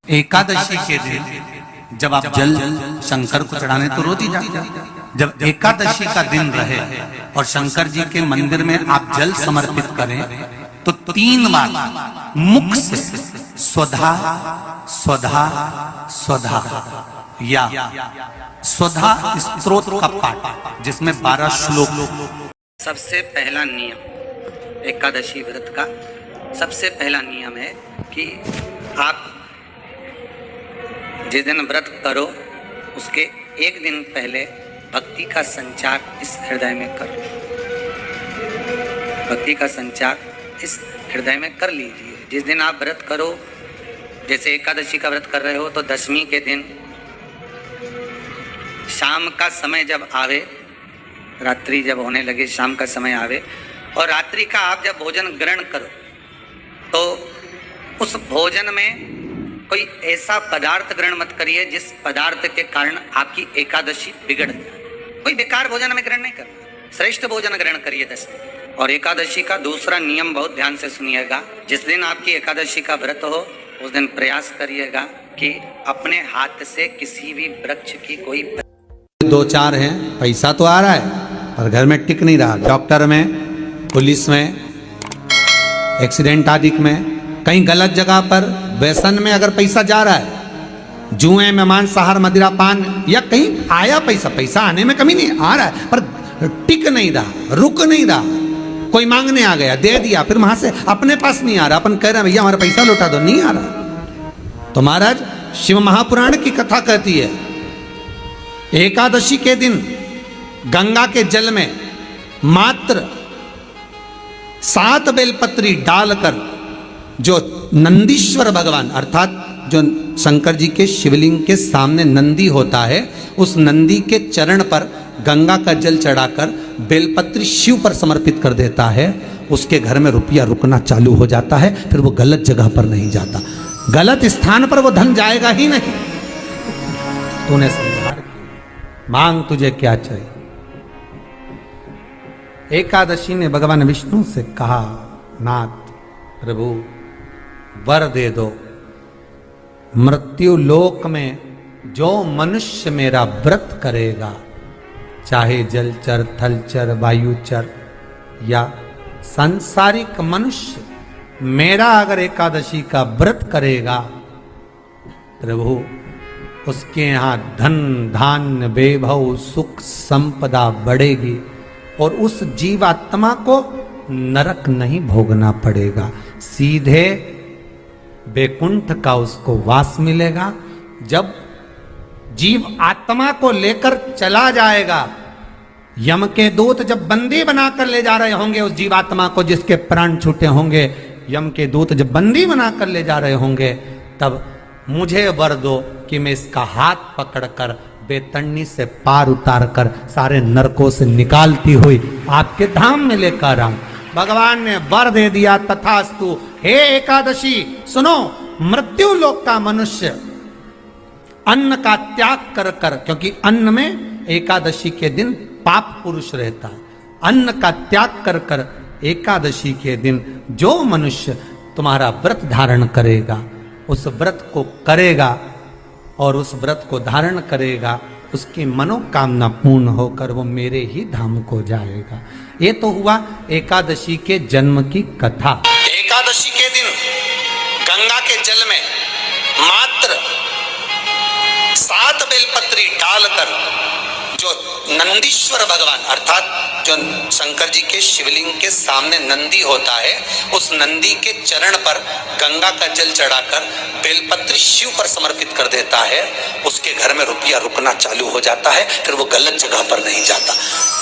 एकादशी के दिन जब आप जल शंकर को चढ़ाने तो रोज ही जाते हैं। जब एकादशी का दिन रहे और शंकर जी के मंदिर में आप जल समर्पित करें तो 3 बार मुख से स्वधा स्वधा स्वधा या स्वधा स्तोत्र का पाठ, जिसमें 12 श्लोक। सबसे पहला नियम एकादशी व्रत का सबसे पहला नियम है कि आप जिस दिन व्रत करो उसके एक दिन पहले भक्ति का संचार इस हृदय में करो। भक्ति का संचार इस हृदय में कर लीजिए। जिस दिन आप व्रत करो, जैसे एकादशी का व्रत कर रहे हो तो दशमी के दिन शाम का समय जब आवे, रात्रि जब होने लगे, शाम का समय आवे और रात्रि का आप जब भोजन ग्रहण करो तो उस भोजन में कोई ऐसा पदार्थ ग्रहण मत करिए जिस पदार्थ के कारण आपकी एकादशी बिगड़ जाए। कोई बेकार भोजन में ग्रहण नहीं करना, श्रेष्ठ भोजन ग्रहण करिए दशमी। और एकादशी का दूसरा नियम बहुत ध्यान से सुनिएगा। जिस दिन आपकी एकादशी का व्रत हो उस दिन प्रयास करिएगा कि अपने हाथ से किसी भी वृक्ष की कोई 2-4 हैं, पैसा तो आ रहा है पर घर में टिक नहीं रहा। डॉक्टर में, पुलिस में, एक्सीडेंट आदि में, कहीं गलत जगह पर व्यसन में अगर पैसा जा रहा है, जुए में, मांसाहार, मदिरा पान, या कहीं आया पैसा आने में कमी नहीं, आ रहा है पर टिक नहीं रहा, रुक नहीं रहा। कोई मांगने आ गया, दे दिया, फिर वहां से अपने पास नहीं आ रहा, अपन कह रहे हैं भैया हमारा पैसा लौटा दो, नहीं आ रहा। तो महाराज शिव महापुराण की कथा कहती है एकादशी के दिन गंगा के जल में मात्र 7 बेलपत्री डालकर जो नंदीश्वर भगवान अर्थात जो शंकर जी के शिवलिंग के सामने नंदी होता है, उस नंदी के चरण पर गंगा का जल चढ़ाकर बेलपत्री शिव पर समर्पित कर देता है, उसके घर में रुपया रुकना चालू हो जाता है। फिर वो गलत जगह पर नहीं जाता, गलत स्थान पर वो धन जाएगा ही नहीं। तूने संहार किया, मांग तुझे क्या चाहिए। एकादशी ने भगवान विष्णु से कहा, नाथ प्रभु वर दे दो, मृत्यु लोक में जो मनुष्य मेरा व्रत करेगा, चाहे जलचर, थलचर, वायुचर या सांसारिक मनुष्य, मेरा अगर एकादशी का व्रत करेगा प्रभु, उसके यहाँ धन धान्य वैभव सुख संपदा बढ़ेगी और उस जीवात्मा को नरक नहीं भोगना पड़ेगा, सीधे वैकुंठ का उसको वास मिलेगा। जब जीव आत्मा को लेकर चला जाएगा, यम के दूत जब बंदी बनाकर ले जा रहे होंगे उस जीवात्मा को, जिसके प्राण छूटे होंगे, यम के दूत जब बंदी बनाकर ले जा रहे होंगे, तब मुझे वर दो कि मैं इसका हाथ पकड़कर बेतन्नी से पार उतार कर सारे नरकों से निकालती हुई आपके धाम में लेकर आऊं। भगवान ने वर दे दिया, तथास्तु। हे एकादशी सुनो, मृत्यु लोक का मनुष्य अन्न का त्याग कर कर, क्योंकि अन्न में एकादशी के दिन पाप पुरुष रहता है, अन्न का त्याग कर कर एकादशी के दिन जो मनुष्य तुम्हारा व्रत धारण करेगा, उस व्रत को करेगा और उस व्रत को धारण करेगा, उसकी मनोकामना पूर्ण होकर वो मेरे ही धाम को जाएगा। ये तो हुआ एकादशी के जन्म की कथा। एकादशी के दिन गंगा के जल में मात्र 7 बेलपत्री डालकर जो नंदीश्वर भगवान अर्थात जो शंकर जी के शिवलिंग के सामने नंदी होता है, उस नंदी के चरण पर गंगा का जल चढ़ाकर बेलपत्री शिव पर समर्पित कर देता है, उसके घर में रुपया रुकना चालू हो जाता है। फिर वो गलत जगह पर नहीं जाता,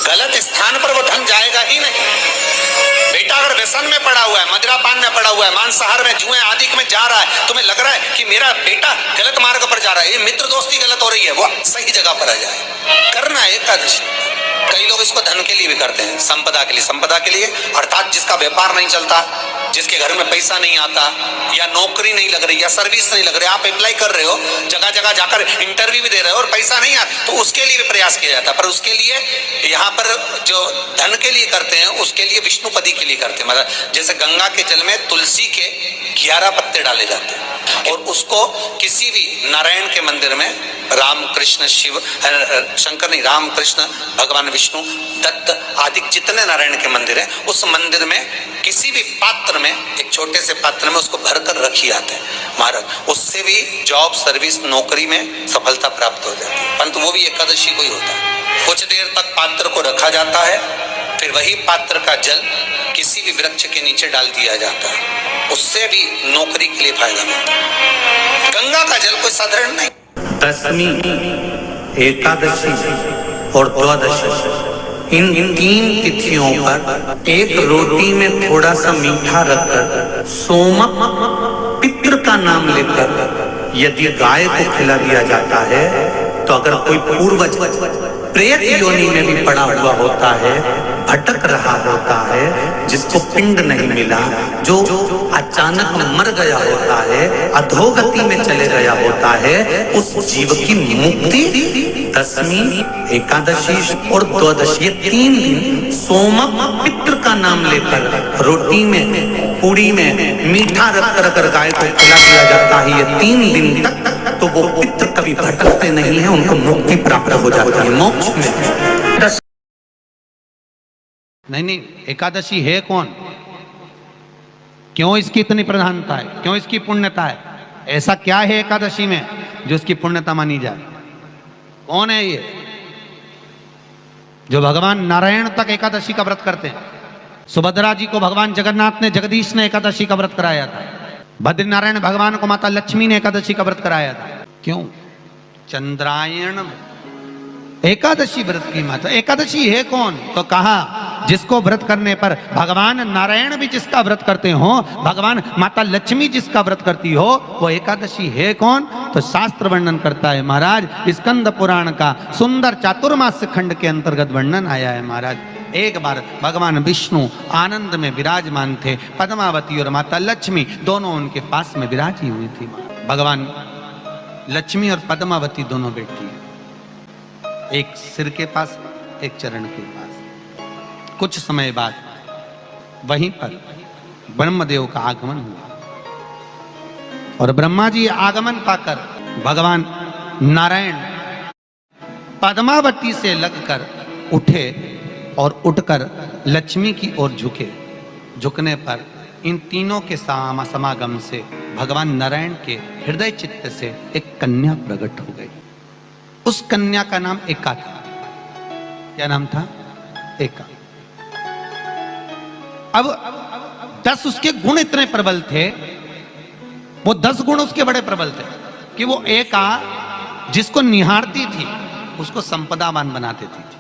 गलत स्थान पर वो धन जाएगा ही नहीं। बेटा अगर व्यसन में पड़ा हुआ है, मदिरा पान में पड़ा हुआ है, मांसाहार में, जुए आदि में जा रहा है, तुम्हें लग रहा है कि मेरा बेटा गलत मार्ग पर जा रहा है, ये मित्र दोस्ती गलत हो रही है, वो सही जगह पर आ जाए। करना है एकादशी। कई लोग इसको धन के लिए भी करते हैं, संपदा के लिए। संपदा के लिए अर्थात जिसका व्यापार नहीं चलता, जिसके घर में पैसा नहीं आता, या नौकरी नहीं लग रही, या सर्विस नहीं लग रही, आप अप्लाई कर रहे हो, जगह जगह जाकर इंटरव्यू भी दे रहे हो और पैसा नहीं आता, तो उसके लिए भी प्रयास किया जाता है। पर उसके लिए यहाँ पर जो धन के लिए करते हैं, उसके लिए विष्णुपदी के लिए करते हैं। मतलब जैसे गंगा के जल में तुलसी के 11 पत्ते डाले जाते हैं और उसको किसी भी नारायण के मंदिर में राम कृष्ण शिव शंकर नहीं, राम कृष्ण भगवान विष्णु दत्त आदि जितने नारायण के मंदिर हैं, उस मंदिर में किसी भी पात्र में, एक छोटे से पात्र में उसको भरकर रखी आते हैं महाराज। उससे भी जॉब सर्विस नौकरी में सफलता प्राप्त हो जाती है, परंतु वो भी एकादशी को ही होता है। कुछ देर तक पात्र को रखा जाता है, फिर वही पात्र का जल किसी भी वृक्ष के नीचे डाल दिया जाता है, उससे भी नौकरी के लिए फायदा मिलता है। गंगा का जल कोई साधारण नहीं। दशमी, एकादशी और द्वादशी, इन तीन तिथियों पर एक रोटी में थोड़ा सा मीठा रखकर सोमक पितृ का नाम लेकर यदि गाय को खिला दिया जाता है, तो अगर कोई पूर्वज प्रेत योनि में भी पड़ा हुआ होता है, भटक रहा होता है, जिसको पिंड नहीं मिला, जो अचानक मर गया होता है, अधोगति में चले गया होता है, उस जीव की मुक्ति दशमी, एकादशी और द्वादशी, ये 3 दिन सोमक पितृ का नाम लेकर रोटी में, पूड़ी में मीठा रखकर अगर गाय को खिला दिया जाता है, ये 3 दिन तक, तो वो पितृ कभी भटकते नहीं है, उनको मुक्ति प्राप्त हो जाती है, मोक्ष में। नहीं, एकादशी है कौन, क्यों इसकी इतनी प्रधानता है, क्यों इसकी पुण्यता है, ऐसा क्या है एकादशी में जो इसकी पुण्यता मानी जाए? कौन है ये जो भगवान नारायण तक एकादशी का व्रत करते हैं? सुभद्रा जी को भगवान जगन्नाथ ने, जगदीश ने एकादशी का व्रत कराया था। बद्रीनारायण भगवान को माता लक्ष्मी ने एकादशी का व्रत कराया था। क्यों? चंद्रायण एकादशी व्रत की माता। एकादशी है कौन? तो कहा जिसको व्रत करने पर भगवान नारायण भी जिसका व्रत करते हो, भगवान माता लक्ष्मी जिसका व्रत करती हो, वो एकादशी है कौन? तो शास्त्र वर्णन करता है महाराज, स्कंद पुराण का सुंदर चातुर्मास्य खंड के अंतर्गत वर्णन आया है महाराज। एक बार भगवान विष्णु आनंद में विराजमान थे, पद्मावती और माता लक्ष्मी दोनों उनके पास में विराजी हुई थी। भगवान लक्ष्मी और पद्मावती दोनों बैठी हैं, एक सिर के पास, एक चरण के पास। कुछ समय बाद वहीं पर ब्रह्मदेव का आगमन हुआ और ब्रह्मा जी आगमन पाकर भगवान नारायण पद्मावती से लगकर उठे और उठकर लक्ष्मी की ओर झुके। झुकने पर इन तीनों के समागम से भगवान नारायण के हृदय चित्त से एक कन्या प्रकट हो गई। उस कन्या का नाम एका था। क्या नाम था? एका। अब 10 उसके गुण इतने प्रबल थे, वो 10 गुण उसके बड़े प्रबल थे कि वो एका जिसको निहारती थी उसको संपदावान बना देती थी,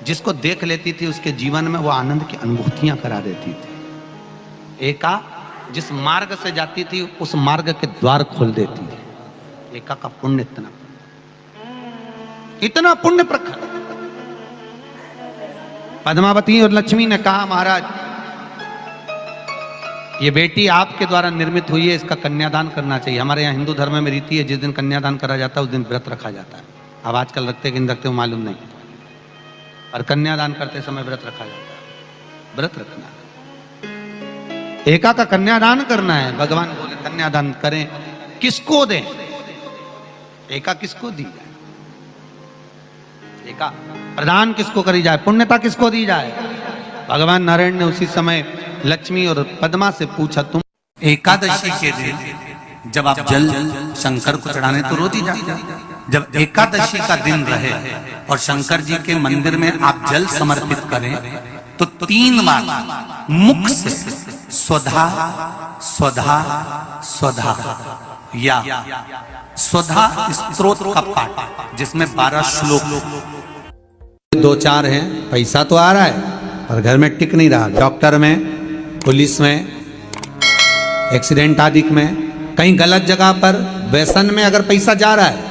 जिसको देख लेती थी उसके जीवन में वो आनंद की अनुभूतियां करा देती थी। एका जिस मार्ग से जाती थी उस मार्ग के द्वार खोल देती थी। एका का पुण्य इतना पुण्य प्रखर। पद्मावती और लक्ष्मी ने कहा महाराज ये बेटी आपके द्वारा निर्मित हुई है, इसका कन्यादान करना चाहिए। हमारे यहाँ हिंदू धर्म में रीति है, जिस दिन कन्यादान करा जाता है उस दिन व्रत रखा जाता है। अब आजकल रखते कि नहीं रखते मालूम नहीं, और कन्यादान करते समय व्रत रखा जाता है। व्रत रखना, एका का कन्यादान करना है। भगवान बोले कन्यादान करें, किसको दें? एका किसको दी जाए? एका प्रदान किसको करी जाए? पुण्यता किसको दी जाए? भगवान नारायण ने उसी समय लक्ष्मी और पद्मा से पूछा, तुम एकादशी के दिन जब आप जल शंकर को चढ़ाने तो रोज ही जाते हैं। जब एकादशी का दिन रहे और शंकर जी के मंदिर में आप जल समर्पित करें तो 3 बार मुख से स्वधा स्वधा स्वधा या स्वधा स्तोत्र का पाठ, जिसमें 12 श्लोक। 2-4 हैं, पैसा तो आ रहा है पर घर में टिक नहीं रहा। डॉक्टर में, पुलिस में, एक्सीडेंट आदि में, कहीं गलत जगह पर व्यसन में अगर पैसा जा रहा है,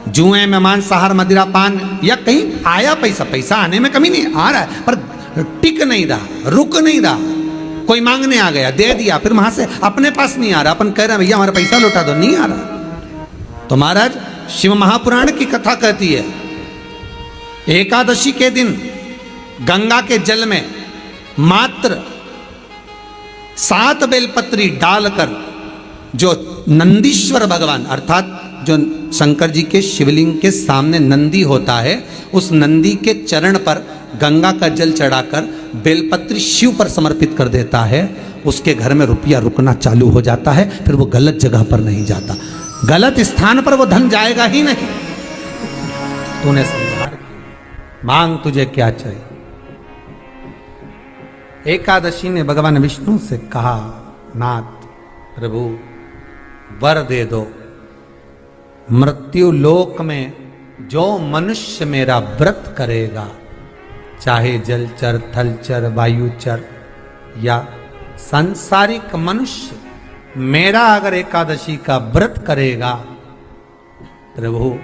जुए में, मांसाहार, मदिरा पान, या कहीं आया पैसा आने में कमी नहीं, आ रहा है पर टिक नहीं रहा, रुक नहीं रहा। कोई मांगने आ गया, दे दिया, फिर वहां से अपने पास नहीं आ रहा, अपन कह रहे हैं भैया हमारा पैसा लौटा दो, नहीं आ रहा। तो महाराज शिव महापुराण की कथा कहती है एकादशी के दिन गंगा के जल में मात्र 7 बेलपत्री डालकर जो नंदीश्वर भगवान अर्थात जो शंकर जी के शिवलिंग के सामने नंदी होता है, उस नंदी के चरण पर गंगा का जल चढ़ाकर बेलपत्री शिव पर समर्पित कर देता है, उसके घर में रुपया रुकना चालू हो जाता है, फिर वो गलत जगह पर नहीं जाता, गलत स्थान पर वो धन जाएगा ही नहीं। तूने संहार किया, मांग तुझे क्या चाहिए। एकादशी ने भगवान विष्णु से कहा, नाथ प्रभु वर दे दो, मृत्यु लोक में जो मनुष्य मेरा व्रत करेगा, चाहे जलचर थलचर वायुचर या सांसारिक मनुष्य, मेरा अगर एकादशी का व्रत करेगा, प्रभु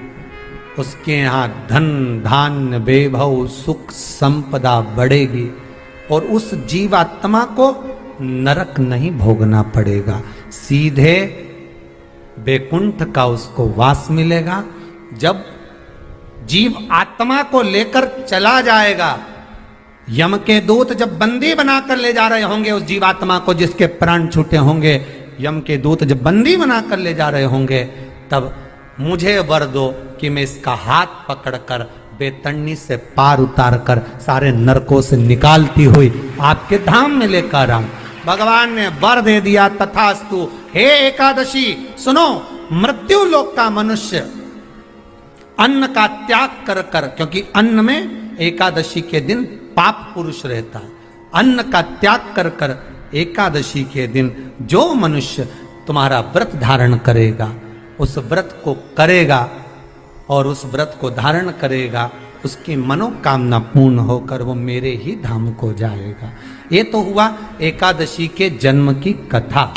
उसके यहाँ धन धान्य वैभव सुख संपदा बढ़ेगी और उस जीवात्मा को नरक नहीं भोगना पड़ेगा, सीधे वैकुंठ का उसको वास मिलेगा। जब जीव आत्मा को लेकर चला जाएगा, यम के दूत जब बंदी बनाकर ले जा रहे होंगे उस जीवात्मा को, जिसके प्राण छूटे होंगे, यम के दूत जब बंदी बनाकर ले जा रहे होंगे, तब मुझे वर दो कि मैं इसका हाथ पकड़कर बेतन्नी से पार उतार कर सारे नरकों से निकालती हुई आपके धाम में लेकर आऊं। भगवान ने वर दे दिया, तथास्तु। हे एकादशी सुनो, मृत्यु लोक का मनुष्य अन्न का त्याग कर कर, क्योंकि अन्न में एकादशी के दिन पाप पुरुष रहता है, अन्न का त्याग कर कर एकादशी के दिन जो मनुष्य तुम्हारा व्रत धारण करेगा, उस व्रत को करेगा और उस व्रत को धारण करेगा, उसकी मनोकामना पूर्ण होकर वो मेरे ही धाम को जाएगा। ये तो हुआ एकादशी के जन्म की कथा।